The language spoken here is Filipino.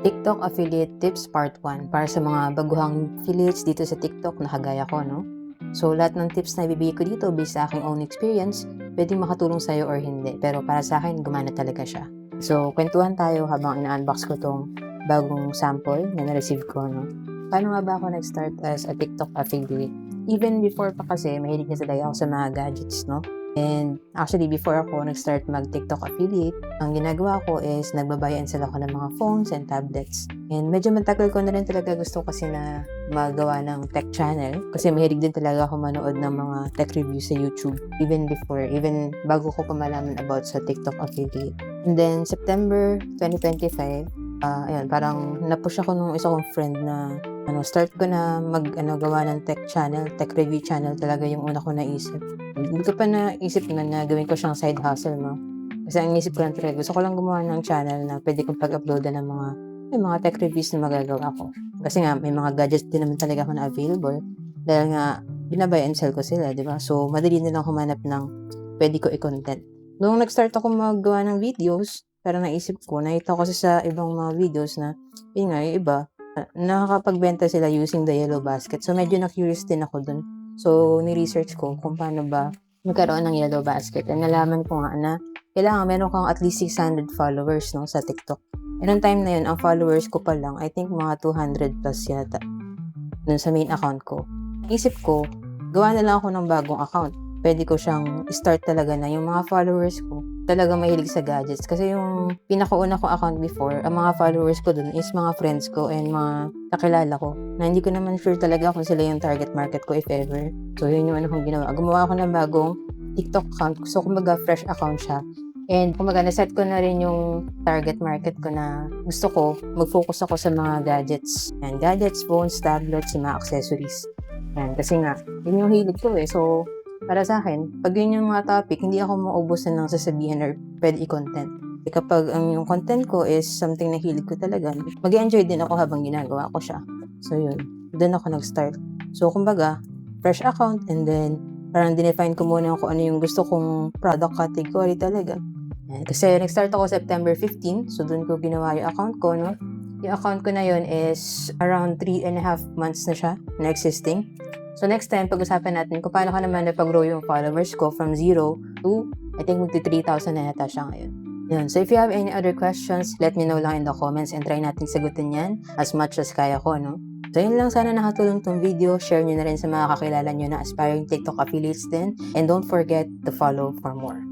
TikTok Affiliate Tips Part 1 para sa mga baguhang affiliates dito sa TikTok na kagaya ko, no? So, lahat ng tips na ibibigay ko dito based sa aking own experience, pwedeng makatulong sa'yo or hindi. Pero para sa akin, gumana talaga siya. So, kwentuhan tayo habang ina-unbox ko tong bagong sample na na-receive ko, no? Paano nga ba ako nag-start as a TikTok affiliate? Even before pa kasi, mahilig na talaga ako sa mga gadgets, no? And actually, before ako nag-start mag-TikTok affiliate, ang ginagawa ko is nagbabuy and sell ako ng mga phones and tablets. And medyo matagal ko na rin talaga gusto kasi na magawa ng tech channel. Kasi mahilig din talaga ako manood ng mga tech reviews sa YouTube. Even bago ko pa malaman about sa TikTok affiliate. And then, September 2025, ayun, parang napush ako nung isa kong friend na start ko na gawa ng tech channel, tech review channel talaga yung una ko naisip. Hindi ko pa naisip na gawin ko siyang side hustle, no? Kasi ang isip ko lang talaga, gusto ko lang gumawa ng channel na pwede kong pag-uploadan ng mga tech reviews na magagawa ko. Kasi nga, may mga gadgets din naman talaga ako na available. Dahil nga, binabay and sell ko sila, di ba? So, madali nilang humanap ng pwede ko i-content. Nung nag-start ako magawa ng videos, parang naisip ko, nakita ko kasi sa ibang mga videos na, yun nga, yung iba, nakakapagbenta sila using the yellow basket. So, medyo na-curious din ako dun. So, ni-research ko kung paano ba magkaroon ng yellow basket. And nalaman ko nga na kailangan meron kang at least 600 followers, no, sa TikTok. And noong time na yun, ang followers ko pa lang, I think mga 200 plus yata dun sa main account ko. Isip ko, gawa na lang ako ng bagong account. Pwede ko siyang start talaga na yung mga followers ko talaga mahilig sa gadgets. Kasi yung pinakauna ko account before, ang mga followers ko dun is mga friends ko and mga kakilala ko na hindi ko naman sure talaga kung sila yung target market ko if ever. So, yun yung kong ginawa. Gumawa ako ng bagong TikTok account. So, kumbaga fresh account siya. And kumbaga, naset ko na rin yung target market ko na gusto ko, mag-focus ako sa mga gadgets. And gadgets, phones, tablets, yung mga accessories. And kasi nga, yun yung hilig ko eh. So, para sa akin, pag yun yung mga topic, hindi ako maubusan ng sasabihan or pwede i-content. Kapag ang yung content ko is something na hilig ko talaga, mag-enjoy din ako habang ginagawa ko siya. So yun, doon ako nag-start. So kumbaga, fresh account and then parang dinefine ko muna kung ano yung gusto kong product category talaga. Kasi nag-start ako September 15, so doon ko ginawa yung account ko, no? Yung account ko na yun is around 3.5 months na siya na existing. So next time, pag-usapan natin kung paano ka naman napag-grow yung followers ko from 0 to, I think, magti 3,000 na yata siya ngayon. Yun. So if you have any other questions, let me know lang in the comments and try natin sagutin yan as much as kaya ko, no? So yun lang, sana nakatulong tong video. Share nyo na rin sa mga kakilala nyo na aspiring TikTok affiliates din. And don't forget to follow for more.